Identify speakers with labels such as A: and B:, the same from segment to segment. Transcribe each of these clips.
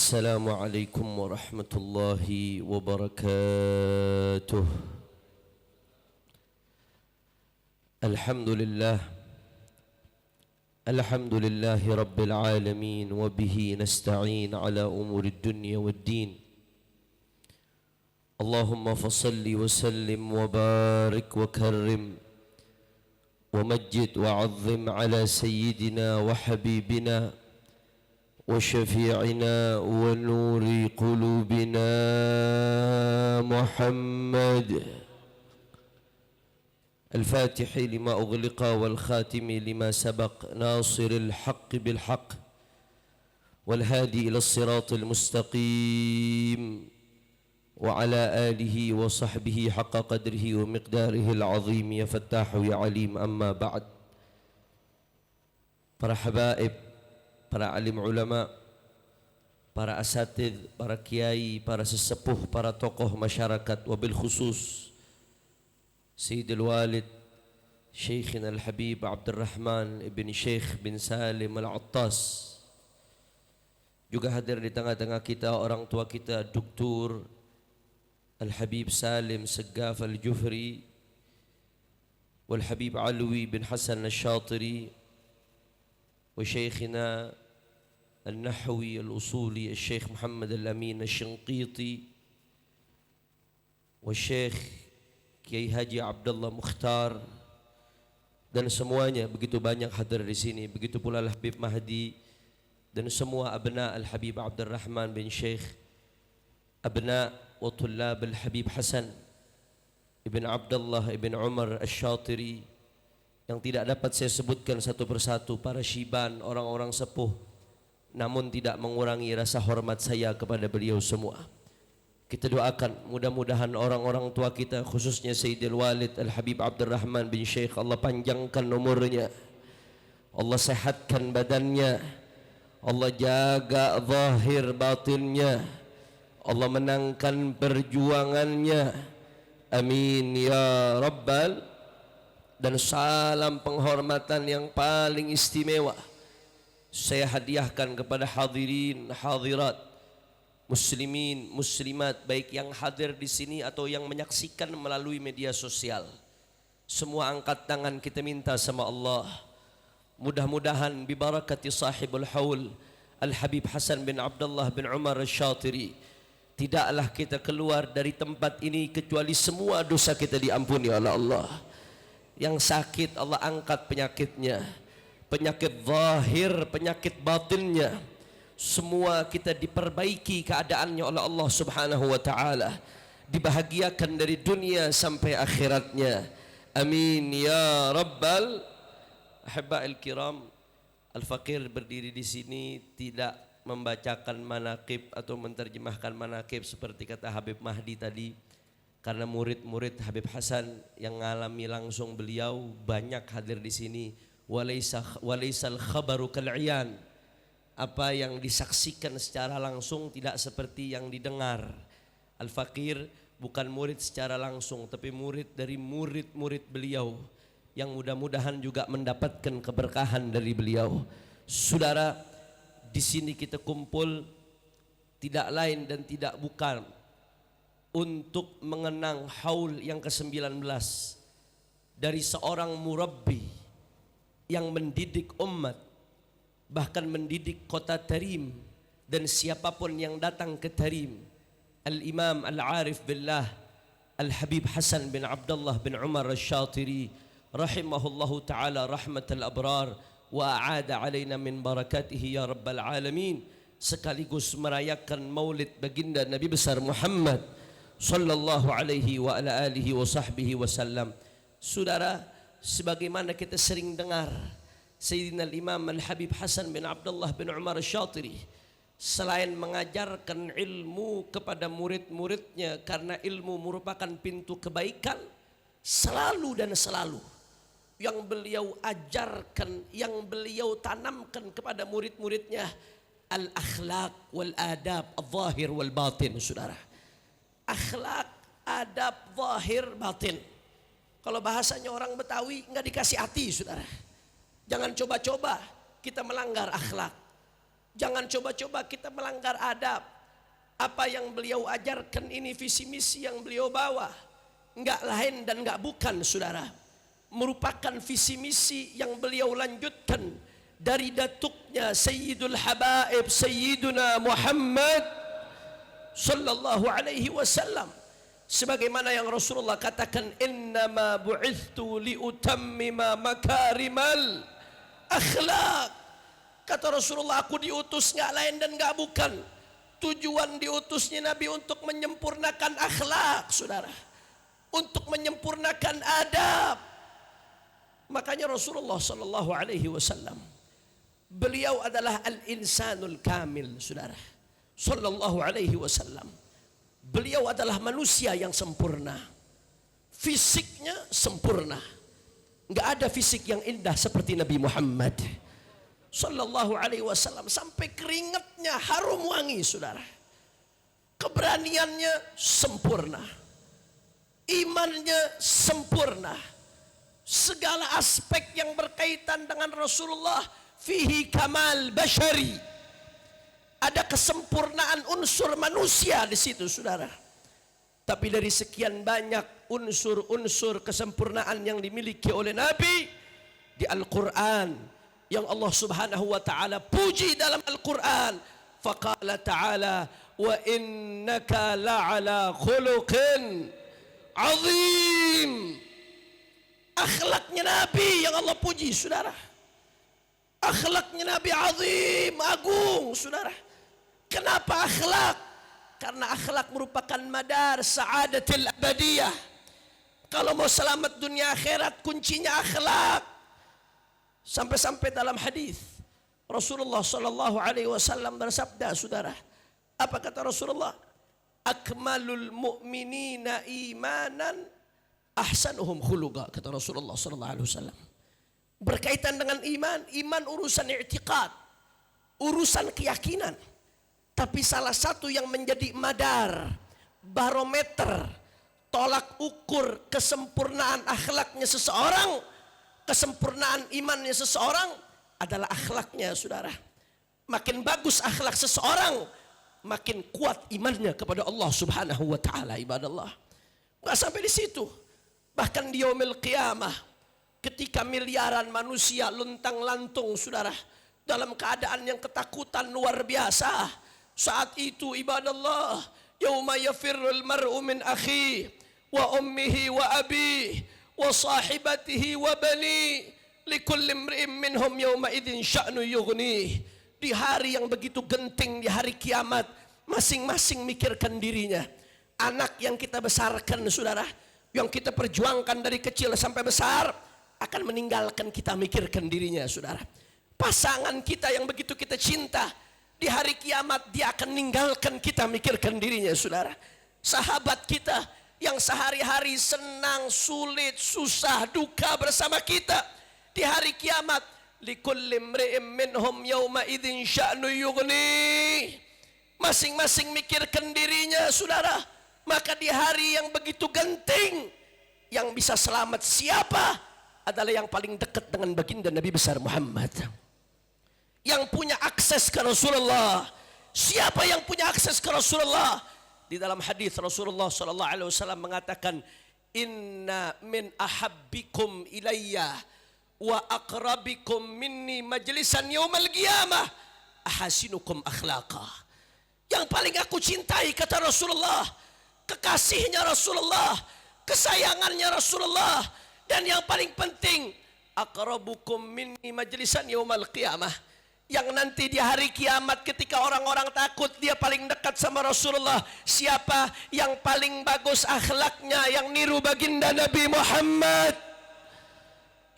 A: السلام عليكم ورحمة الله وبركاته. الحمد لله رب العالمين، وبه نستعين على أمور الدنيا والدين. اللهم فصل وسلم وبارك وكرم ومجد وعظم على سيدنا وحبيبنا وشفيعنا ونور قلوبنا محمد الفاتح لما أغلق والخاتم لما سبق، ناصر الحق بالحق والهادي إلى الصراط المستقيم، وعلى آله وصحبه حق قدره ومقداره العظيم. يا فتاح يا عليم. أما بعد. Para habaib, para alim ulama, para asatidz, para kiai, para sesepuh, para tokoh masyarakat, wabil khusus Sayyidul Walid Syekhina Al-Habib Abdurrahman ibn Syekh bin Salim Al-Attas, juga hadir di tengah-tengah kita orang tua kita Dr. Al-Habib Salim Segaf Al-Jufri wal Habib Alwi bin Hasan Al-Syatiri wa Syekhina Al-Nahwi Al-Usuli Al-Syekh Muhammad Al-Amin Al-Shinqiti wa Syekh Kiai Haji Abdullah Mukhtar, dan semuanya begitu banyak hadir di sini. Begitu pula Al-Habib Mahdi dan semua abna Al-Habib Abdurrahman bin Syekh, abna wa tullab Al-Habib Hasan ibn Abdullah ibn Umar Al-Syatiri, yang tidak dapat saya sebutkan satu persatu, para syiban, orang-orang sepuh, namun tidak mengurangi rasa hormat saya kepada beliau semua. Kita doakan mudah-mudahan orang-orang tua kita, khususnya Sayyidul Walid Al-Habib Abdurrahman bin Syekh, Allah panjangkan umurnya, Allah sehatkan badannya, Allah jaga zahir batinnya, Allah menangkan perjuangannya. Amin ya Rabbal. Dan salam penghormatan yang paling istimewa saya hadiahkan kepada hadirin hadirat, muslimin muslimat, baik yang hadir di sini atau yang menyaksikan melalui media sosial. Semua angkat tangan, kita minta sama Allah, mudah-mudahan bibarakati sahibul haul Al-Habib Hasan bin Abdullah bin Umar Al-Syatiri, tidaklah kita keluar dari tempat ini kecuali semua dosa kita diampuni oleh Allah. Yang sakit Allah angkat penyakitnya, penyakit zahir, penyakit batinnya, semua kita diperbaiki keadaannya oleh Allah Subhanahu wa taala, dibahagiakan dari dunia sampai akhiratnya. Amin ya Rabbal. Ahibba'il kiram, Al-Faqir berdiri di sini tidak membacakan manaqib atau menerjemahkan manaqib seperti kata Habib Mahdi tadi, karena murid-murid Habib Hasan yang mengalami langsung beliau banyak hadir di sini. Walaisal khabaru kal'iyan, apa yang disaksikan secara langsung tidak seperti yang didengar. Al-Faqir bukan murid secara langsung, tapi murid dari murid-murid beliau, yang mudah-mudahan juga mendapatkan keberkahan dari beliau. Saudara, di sini kita kumpul tidak lain dan tidak bukan untuk mengenang haul yang ke-19 dari seorang murabbi yang mendidik umat, bahkan mendidik kota Tarim dan siapapun yang datang ke Tarim, Al-Imam Al-Arif Billah Al-Habib Hasan bin Abdullah bin Umar Al-Syatiri rahimahullahu ta'ala rahmatal abrar wa a'ada alaina min barakatihi ya rabbal alamin, sekaligus merayakan maulid baginda Nabi besar Muhammad sallallahu alaihi wa ala alihi wa sahbihi wasallam. Saudara, sebagaimana kita sering dengar, Sayyidina Imam Al-Habib Hasan bin Abdullah bin Umar Al-Syatiri selain mengajarkan ilmu kepada murid-muridnya, karena ilmu merupakan pintu kebaikan, selalu dan selalu yang beliau ajarkan, yang beliau tanamkan kepada murid-muridnya, al-akhlaq wal adab al-zahir wal batin. Saudara, akhlak, adab, zahir, batin. Kalau bahasanya orang Betawi, nggak dikasih hati, saudara. Jangan coba-coba kita melanggar akhlak. Jangan coba-coba kita melanggar adab. Apa yang beliau ajarkan ini visi misi yang beliau bawa, enggak lain dan enggak bukan saudara, merupakan visi misi yang beliau lanjutkan dari datuknya Sayyidul Habaib Sayyiduna Muhammad sallallahu alaihi wasallam. Sebagaimana yang Rasulullah katakan, innama bu'ithtu liutammima makarimal akhlak. Kata Rasulullah, aku diutus enggak lain dan enggak bukan, tujuan diutusnya Nabi untuk menyempurnakan akhlak saudara, untuk menyempurnakan adab. Makanya Rasulullah sallallahu alaihi wasallam, beliau adalah al-insanul kamil saudara, sallallahu alaihi wasallam. Beliau adalah manusia yang sempurna, fisiknya sempurna. Enggak ada fisik yang indah seperti Nabi Muhammad sallallahu alaihi wasallam. Sampai keringatnya harum wangi saudara. Keberaniannya sempurna, imannya sempurna. Segala aspek yang berkaitan dengan Rasulullah fihi kamal bashari, ada kesempurnaan unsur manusia di situ saudara. Tapi dari sekian banyak unsur-unsur kesempurnaan yang dimiliki oleh Nabi di Al-Quran, yang Allah subhanahu wa ta'ala puji dalam Al-Quran, faqala ta'ala wa innaka la'ala khuluqin azim. Akhlaknya Nabi yang Allah puji saudara. Akhlaknya Nabi azim, agung saudara. Kenapa akhlak? Karena akhlak merupakan madar sa'adatil abadiyah. Kalau mau selamat dunia akhirat, kuncinya akhlak. Sampai-sampai dalam hadis Rasulullah sallallahu alaihi wasallam bersabda saudara, apa kata Rasulullah? Akmalul mu'minina imanan ahsanuhum khuluqa, kata Rasulullah sallallahu alaihi wasallam. Berkaitan dengan iman, iman urusan i'tiqad, urusan keyakinan. Tapi salah satu yang menjadi madar, barometer, tolak ukur kesempurnaan akhlaknya seseorang, kesempurnaan imannya seseorang adalah akhlaknya saudara. Makin bagus akhlak seseorang, makin kuat imannya kepada Allah subhanahu wa ta'ala. Ibadallah, nggak sampai di situ. Bahkan di yaumil qiyamah, ketika miliaran manusia luntang lantung saudara, dalam keadaan yang ketakutan luar biasa, saat itu ibadallah, yauma yafirrul mar'u min akhi wa ummihi wa abihi wa sahibatihi wa bani likulli imri'in minhum yawma idzin sya'nu yughni. Di hari yang begitu genting, di hari kiamat, masing-masing mikirkan dirinya. Anak yang kita besarkan saudara, yang kita perjuangkan dari kecil sampai besar, akan meninggalkan kita, mikirkan dirinya saudara. Pasangan kita yang begitu kita cinta, di hari kiamat dia akan meninggalkan kita, mikirkan dirinya saudara. Sahabat kita yang sehari-hari senang, sulit, susah, duka bersama kita, di hari kiamat, likulli imri'in minhum yawma idzin sya'nu yughni. Masing-masing mikirkan dirinya saudara. Maka di hari yang begitu genting, yang bisa selamat siapa? Adalah yang paling dekat dengan baginda Nabi besar Muhammad, yang punya akses ke Rasulullah. Siapa yang punya akses ke Rasulullah? Di dalam hadis Rasulullah sallallahu alaihi wasallam mengatakan, inna min ahabbikum ilayya wa aqrabikum minni majlisan yaumal qiyamah ahasinukum akhlaqa. Yang paling aku cintai, kata Rasulullah, kekasihnya Rasulullah, kesayangannya Rasulullah, dan yang paling penting, aqrabukum minni majlisan yaumal qiyamah, yang nanti di hari kiamat ketika orang-orang takut, dia paling dekat sama Rasulullah. Siapa yang paling bagus akhlaknya, yang niru baginda Nabi Muhammad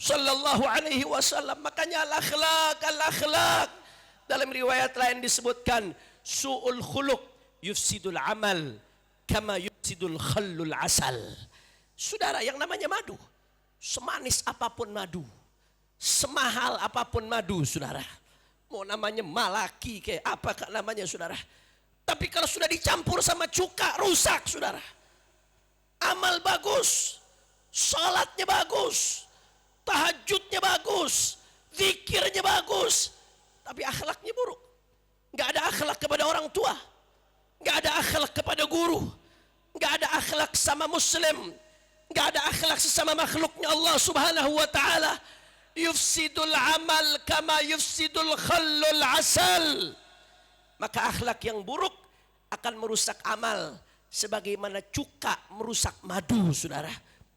A: sallallahu alaihi wasallam. Makanya al-akhlak, al-akhlak. Dalam riwayat lain disebutkan, su'ul khuluq yufsidul amal kama yufsidul khallul asal. Saudara, yang namanya madu, semanis apapun madu, semahal apapun madu saudara, mau namanya malaki kayak apa namanya saudara, tapi kalau sudah dicampur sama cuka, rusak saudara. Amal bagus, salatnya bagus, tahajudnya bagus, zikirnya bagus, tapi akhlaknya buruk, nggak ada akhlak kepada orang tua, nggak ada akhlak kepada guru, nggak ada akhlak sama muslim, nggak ada akhlak sesama makhluknya Allah subhanahu wa ta'ala. Yufsidul amal kama yufsidul khallul asal. Maka akhlak yang buruk akan merusak amal sebagaimana cuka merusak madu, saudara.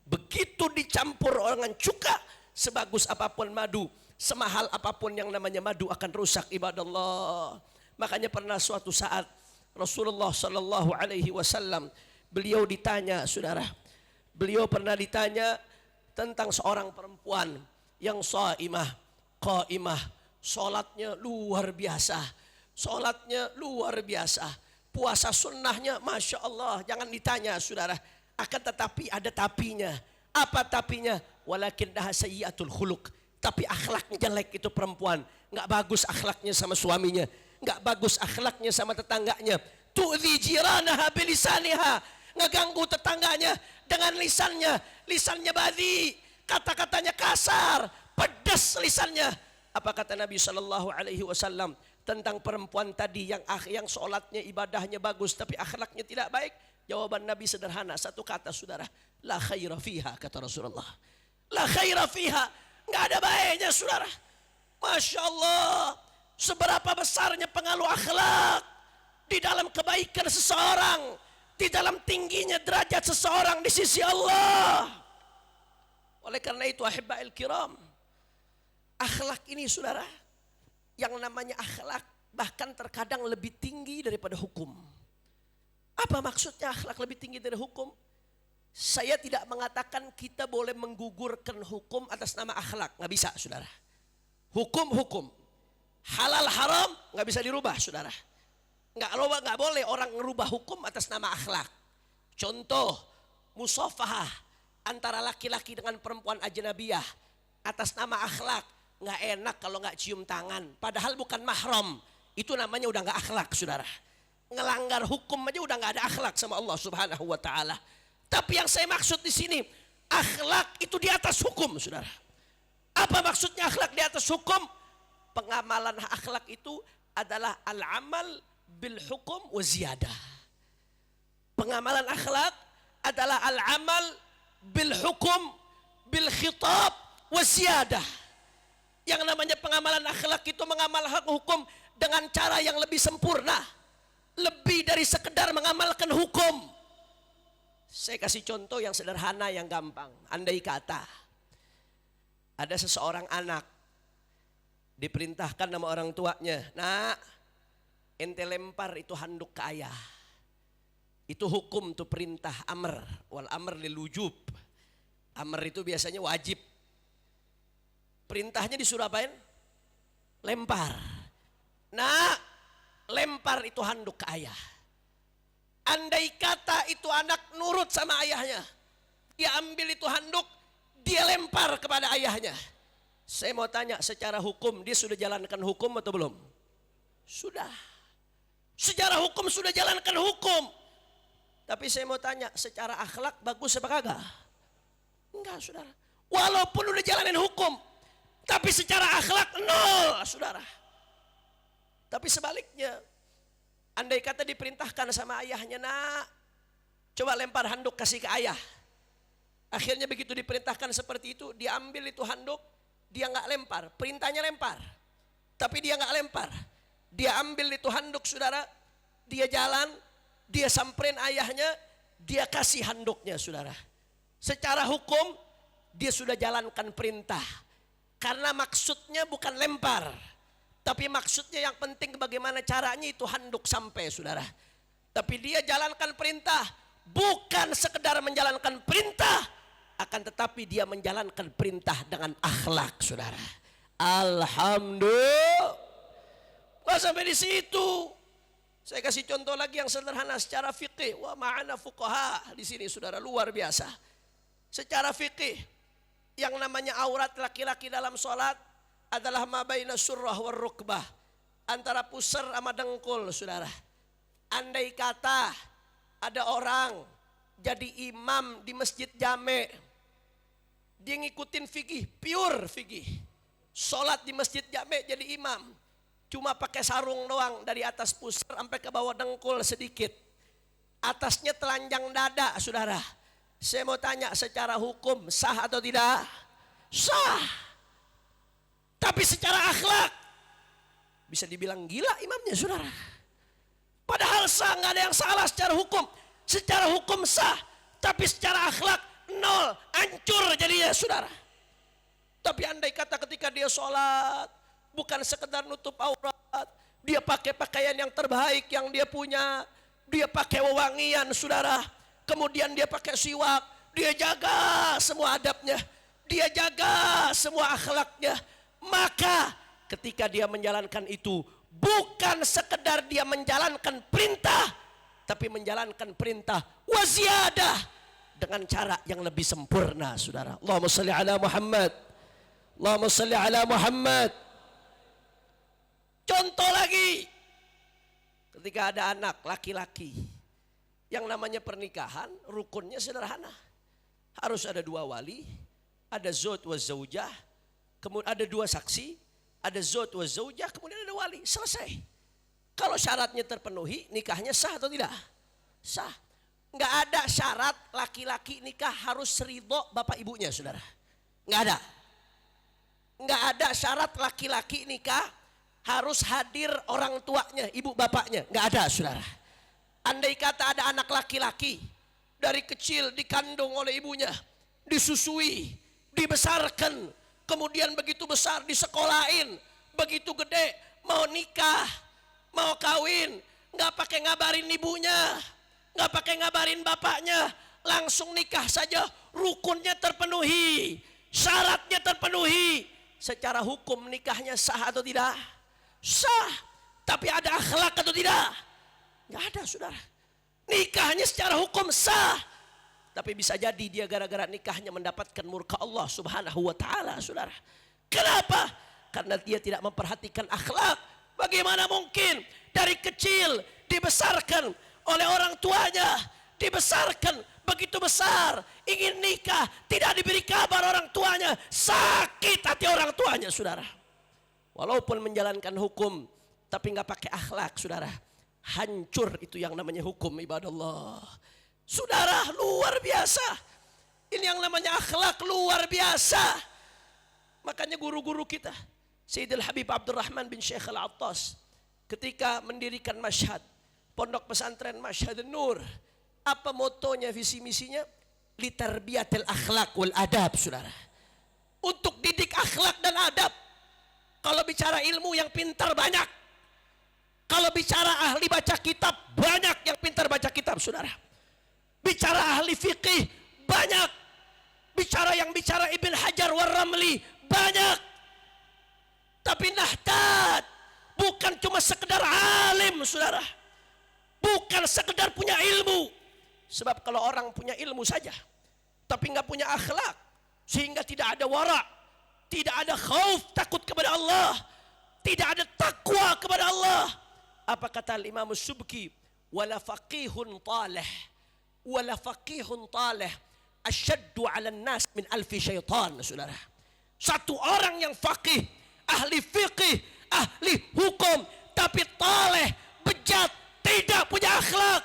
A: Begitu dicampur dengan cuka, sebagus apapun madu, semahal apapun yang namanya madu akan rusak, ibadallah. Makanya pernah suatu saat Rasulullah sallallahu alaihi wasallam beliau ditanya, saudara. Beliau pernah ditanya tentang seorang perempuan yang shaimah, qaimah, salatnya luar biasa. Salatnya luar biasa. Puasa sunnahnya Masya Allah, jangan ditanya, saudara. Akan tetapi ada tapinya. Apa tapinya? Walakin dah sayyiatul khuluq. Tapi akhlaknya jelek itu perempuan. Nggak bagus akhlaknya sama suaminya. Nggak bagus akhlaknya sama tetangganya. Tu'dhi jiranaha bilisaniha. Ngeganggu tetangganya dengan lisannya. Lisannya badhi. Kata-katanya kasar. Pedas lisannya. Apa kata Nabi SAW tentang perempuan tadi yang sholatnya, ibadahnya bagus tapi akhlaknya tidak baik? Jawaban Nabi sederhana, satu kata, saudara. La khaira fiha, kata Rasulullah. La khaira fiha. Nggak ada baiknya, saudara. Masya Allah. Seberapa besarnya pengaruh akhlak di dalam kebaikan seseorang, di dalam tingginya derajat seseorang di sisi Allah. Oleh karena itu, ahibba'il kiram, akhlak ini, saudara, yang namanya akhlak bahkan terkadang lebih tinggi daripada hukum. Apa maksudnya akhlak lebih tinggi dari hukum? Saya tidak mengatakan kita boleh menggugurkan hukum atas nama akhlak. Nggak bisa, saudara. Hukum. Halal haram nggak bisa dirubah, saudara. Nggak boleh orang merubah hukum atas nama akhlak. Contoh, musafahah antara laki-laki dengan perempuan ajnabiyah atas nama akhlak. Nggak enak kalau nggak cium tangan, padahal bukan mahram. Itu namanya udah nggak akhlak, saudara. Ngelanggar hukum aja udah nggak ada akhlak sama Allah subhanahu wa ta'ala. Tapi yang saya maksud di sini, akhlak itu di atas hukum, saudara. Apa maksudnya akhlak di atas hukum? Pengamalan akhlak itu adalah al-amal bil hukum wa ziyadah. Pengamalan akhlak adalah al-amal bil hukum bil khitab wa ziyadah. Yang namanya pengamalan akhlak itu mengamalkan hukum dengan cara yang lebih sempurna. Lebih dari sekedar mengamalkan hukum. Saya kasih contoh yang sederhana, yang gampang. Andai kata ada seseorang anak diperintahkan sama orang tuanya, nak, ente lempar itu handuk ke ayah. Itu hukum, itu perintah, amr. Wal amr lil wujub. Amr itu biasanya wajib. Perintahnya disuruh apain? Lempar. Nah, lempar itu handuk ke ayah. Andai kata itu anak nurut sama ayahnya, dia ambil itu handuk, dia lempar kepada ayahnya. Saya mau tanya, secara hukum dia sudah jalankan hukum atau belum? Sudah. Secara hukum sudah jalankan hukum. Tapi saya mau tanya, secara akhlak bagus apa kagak? Enggak, saudara. Walaupun udah jalanin hukum, tapi secara akhlak nol, saudara. Tapi sebaliknya, andai kata diperintahkan sama ayahnya, nak, coba lempar handuk kasih ke ayah. Akhirnya begitu diperintahkan seperti itu, dia ambil itu handuk, dia nggak lempar. Perintahnya lempar, tapi dia nggak lempar. Dia ambil itu handuk, saudara. Dia jalan, dia samperin ayahnya, dia kasih handuknya, saudara. Secara hukum, dia sudah jalankan perintah. Karena maksudnya bukan lempar, tapi maksudnya yang penting bagaimana caranya itu handuk sampai, saudara. Tapi dia jalankan perintah, bukan sekedar menjalankan perintah, akan tetapi dia menjalankan perintah dengan akhlak, saudara. Alhamdulillah. Wah, sampai di situ. Saya kasih contoh lagi yang sederhana secara fikih. Wah, ma'ana fuqaha di sini, saudara, luar biasa. Secara fikih, yang namanya aurat laki-laki dalam sholat adalah ma baina surrah war rukbah, antara pusar sama dengkul, saudara. Andai kata ada orang jadi imam di masjid jame, dia ngikutin fikih, pure fikih, sholat di masjid jame jadi imam,
B: Cuma pakai sarung doang dari atas pusar sampai ke bawah dengkul sedikit. Atasnya telanjang dada, saudara. Saya mau tanya, secara hukum sah atau tidak? Sah. Tapi secara akhlak bisa dibilang gila imamnya, saudara. Padahal sah, nggak ada yang salah secara hukum. Secara hukum sah, tapi secara akhlak nol, hancur jadinya, saudara. Tapi andai kata ketika dia sholat, bukan sekedar nutup aurat, dia pakai pakaian yang terbaik yang dia punya, dia pakai wewangian, saudara. Kemudian dia pakai siwak, dia jaga semua adabnya, dia jaga semua akhlaknya. Maka ketika dia menjalankan itu, bukan sekedar dia menjalankan perintah, tapi menjalankan perintah waziyadah dengan cara yang lebih sempurna, saudara. Allahumma salli ala Muhammad. Allahumma salli ala Muhammad. Contoh lagi, ketika ada anak laki-laki, yang namanya pernikahan rukunnya sederhana. Harus ada dua wali, ada zauj wa zaujah, kemudian ada dua saksi, ada zauj wa zaujah, kemudian ada wali, selesai. Kalau syaratnya terpenuhi, nikahnya sah atau tidak? Sah. Enggak ada syarat laki-laki nikah harus ridho bapak ibunya, saudara. Enggak ada. Enggak ada syarat laki-laki nikah harus hadir orang tuanya, ibu bapaknya. Enggak ada, saudara. Andai kata ada anak laki-laki dari kecil dikandung oleh ibunya, disusui, dibesarkan, kemudian begitu besar disekolahin, begitu gede mau nikah, mau kawin, nggak pakai ngabarin ibunya, nggak pakai ngabarin bapaknya, langsung nikah saja, rukunnya terpenuhi, syaratnya terpenuhi. Secara hukum nikahnya sah atau tidak? Sah. Tapi ada akhlak atau tidak? Nggak ada, saudara. Nikahnya secara hukum sah, tapi bisa jadi dia gara-gara nikahnya mendapatkan murka Allah subhanahu wa ta'ala, saudara. Kenapa? Karena dia tidak memperhatikan akhlak. Bagaimana mungkin dari kecil dibesarkan oleh orang tuanya, dibesarkan begitu besar, ingin nikah, tidak diberi kabar orang tuanya, sakit hati orang tuanya, saudara. Walaupun menjalankan hukum, tapi nggak pakai akhlak, saudara. Hancur itu yang namanya hukum, ibadallah. Saudara, luar biasa. Ini yang namanya akhlak luar biasa. Makanya guru-guru kita, Sayyidil Habib Abdurrahman bin Syekh Al-Attas, ketika mendirikan Mashhad, pondok pesantren Mashhad Nur, apa motonya, visi misinya? Litarbiyatil akhlak wal adab, saudara. Untuk didik akhlak dan adab. Kalau bicara ilmu yang pintar banyak. Kalau bicara ahli baca kitab, banyak yang pintar baca kitab, saudara. Bicara ahli fikih, banyak. Bicara Ibn Hajar war-Ramli, banyak. Tapi nahdad, bukan cuma sekedar alim, saudara. Bukan sekedar punya ilmu. Sebab kalau orang punya ilmu saja, tapi nggak punya akhlak, sehingga tidak ada wara', tidak ada khauf, takut kepada Allah, tidak ada takwa kepada Allah. Apa kata Imam Subki? Wala faqihun talih, wala faqihun talih asyaddu 'alan nas min alfi syaitan, saudara. Satu orang yang faqih, ahli fiqih, ahli hukum, tapi talih, bejat, tidak punya akhlak,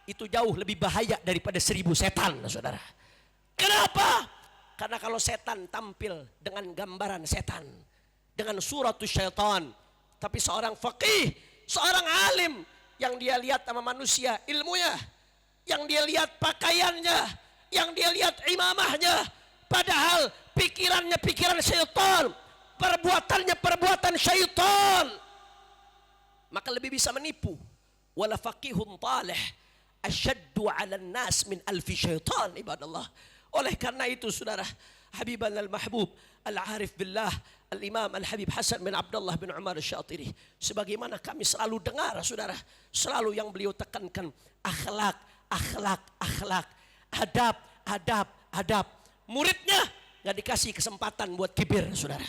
B: itu jauh lebih bahaya daripada 1000 setan, saudara. Kenapa? Karena kalau setan tampil dengan gambaran setan, dengan suratus syaitan, tapi seorang faqih, seorang alim, yang dia lihat sama manusia ilmunya, yang dia lihat pakaiannya, yang dia lihat imamahnya, padahal pikirannya pikiran syaitan, perbuatannya perbuatan syaitan, maka lebih bisa menipu. Wala faqihun talih asyaddu 'alan nas min alfi syaitan, ibadallah. Oleh karena itu, saudara, Habiban al-Mahbub Al-Arif Billah Al-Imam Al-Habib Hasan bin Abdullah bin Umar Syatiri, sebagaimana kami selalu dengar, saudara, selalu yang beliau tekankan, akhlak, akhlak, akhlak, adab, adab, adab. Muridnya nggak dikasih kesempatan buat kibir, saudara,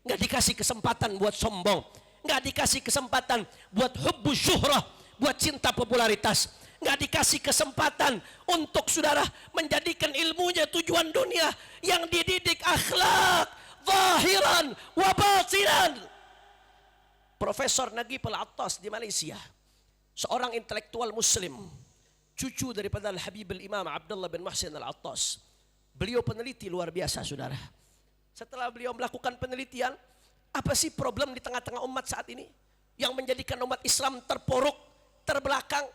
B: nggak dikasih kesempatan buat sombong, nggak dikasih kesempatan buat hubbus syuhrah, buat cinta popularitas, nggak dikasih kesempatan untuk, saudara, menjadikan ilmunya tujuan dunia. Yang dididik akhlak zahiran wa batinan. Profesor Nagib Al-Attas di Malaysia, seorang intelektual muslim, cucu daripada Al-Habib Al-Imam Abdullah bin Muhsin Al-Attas. Beliau peneliti luar biasa, saudara. Setelah beliau melakukan penelitian, apa sih problem di tengah-tengah umat saat ini yang menjadikan umat Islam terpuruk, terbelakang?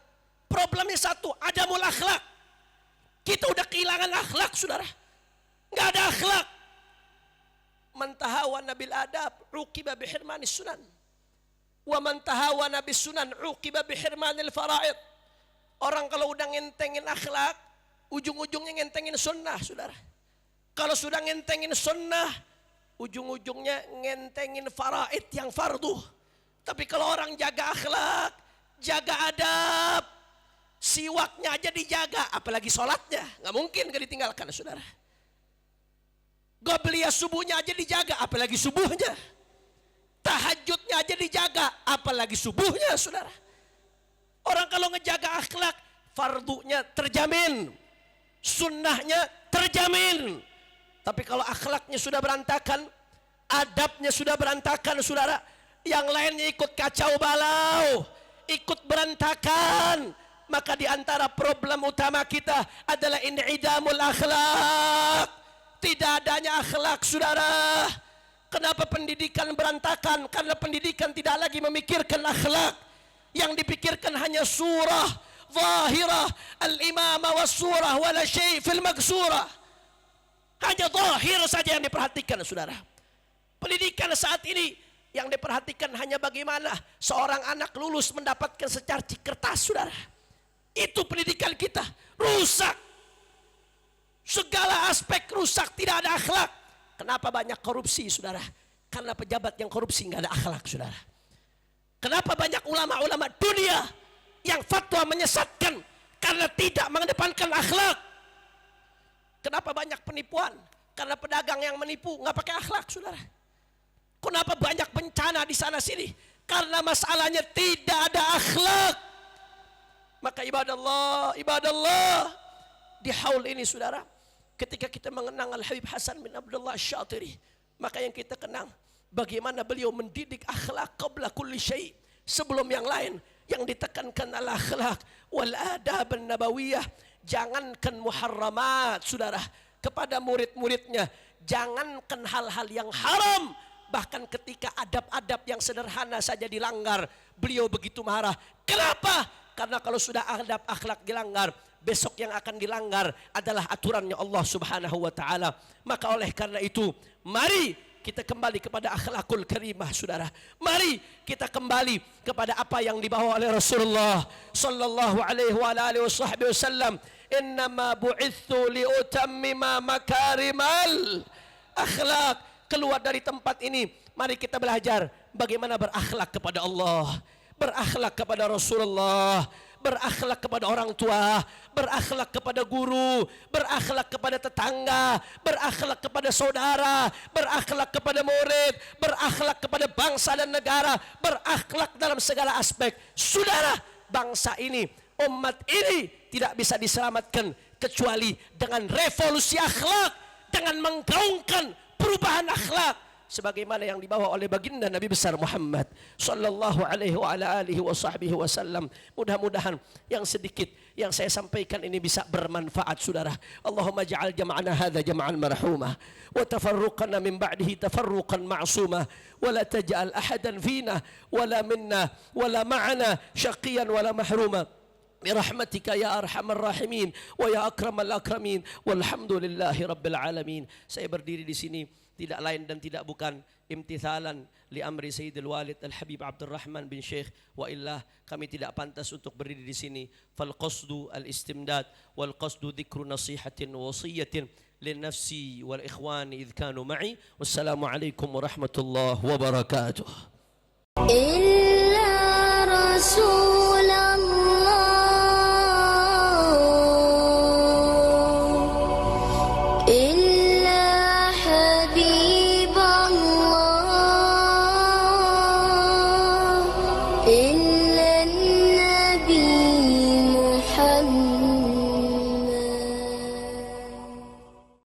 B: Problemnya satu, adamul akhlak. Kita udah kehilangan akhlak, saudara. Nggak ada akhlak. Man tahawana bil adab uqiba bihirmanis sunan. Wa man tahawana bis sunan uqiba bihirmanil faraid. Orang kalau udah ngentengin akhlak, ujung-ujungnya ngentengin sunnah, saudara. Kalau sudah ngentengin sunnah, ujung-ujungnya ngentengin faraid yang fardu. Tapi kalau orang jaga akhlak, jaga adab, siwaknya aja dijaga, apalagi sholatnya, nggak mungkin gak ditinggalkan, saudara. Qobliyah subuhnya aja dijaga, apalagi subuhnya. Tahajudnya aja dijaga, apalagi subuhnya, saudara. Orang kalau ngejaga akhlak, fardunya terjamin, sunnahnya terjamin. Tapi kalau akhlaknya sudah berantakan, adabnya sudah berantakan, saudara, yang lainnya ikut kacau balau, ikut berantakan, maka di antara problem utama kita adalah in'idamul akhlak. Tidak adanya akhlak, saudara. Kenapa pendidikan berantakan? Karena pendidikan tidak lagi memikirkan akhlak. Yang dipikirkan hanya surah zahirah, al-imamah was surah wala syai' fil magsurah. Hanya zahir saja yang diperhatikan, saudara. Pendidikan saat ini yang diperhatikan hanya bagaimana seorang anak lulus mendapatkan secarcik kertas, saudara. Itu pendidikan kita rusak. Segala aspek rusak, tidak ada akhlak. Kenapa banyak korupsi, saudara? Karena pejabat yang korupsi nggak ada akhlak, saudara. Kenapa banyak ulama-ulama dunia yang fatwa menyesatkan? Karena tidak mengedepankan akhlak. Kenapa banyak penipuan? Karena pedagang yang menipu nggak pakai akhlak, saudara. Kenapa banyak bencana di sana sini? Karena masalahnya tidak ada akhlak. Maka ibadallah, ibadallah, di haul ini, saudara, ketika kita mengenang Al-Habib Hasan bin Abdullah Asy-Syatiri, maka yang kita kenang bagaimana beliau mendidik akhlak qabla kulli syai', sebelum yang lain. Yang ditekankan al-akhlak wal adab an-nabawiyah. Jangankan muharramat, saudara, kepada murid-muridnya, jangankan hal-hal yang haram, bahkan ketika adab-adab yang sederhana saja dilanggar, beliau begitu marah. Kenapa? Karena kalau sudah adab akhlak dilanggar, besok yang akan dilanggar adalah aturannya Allah Subhanahu wa taala. Maka oleh karena itu, mari kita kembali kepada akhlakul karimah, saudara. Mari kita kembali kepada apa yang dibawa oleh Rasulullah sallallahu alaihi wa alihi wasallam. Innama bu'itsu liutammima makarimal akhlak. Keluar dari tempat ini, mari kita belajar bagaimana berakhlak kepada Allah, berakhlak kepada Rasulullah, berakhlak kepada orang tua, berakhlak kepada guru, berakhlak kepada tetangga, berakhlak kepada saudara, berakhlak kepada murid, berakhlak kepada bangsa dan negara, berakhlak dalam segala aspek. Saudara, bangsa ini, umat ini tidak bisa diselamatkan kecuali dengan revolusi akhlak, dengan menggaungkan perubahan akhlak sebagaimana yang dibawa oleh baginda Nabi besar Muhammad sallallahu alaihi wa ala alihi wa sahbihi wasallam. Mudah-mudahan yang sedikit yang saya sampaikan ini bisa bermanfaat, saudara. Allahumma ja'al jam'ana hadza jam'an marhumah wa tafarruqana min ba'dihi tafarruqan ma'sumah wa la taj'al ahadan fina wa la minna wa la ma'ana syaqiyan wa la mahruma birahmatika ya arhamar rahimin wa ya akramal akramin walhamdulillahi rabbil alamin. Saya berdiri di sini tidak lain dan tidak bukan imtithalan li amri Sayyidil Walid Al-Habib Abdurrahman bin Syekh, wa illah kami tidak pantas untuk berdiri di sini. Fal qasdu al-istimdad wal qasdu dzikru nasihatin wa wasiyatin lin nafsi wal ikhwani idh kanu ma'i. Wassalamu alaikum warahmatullahi wabarakatuh. Illa Rasulullah
C: إلا النبي محمد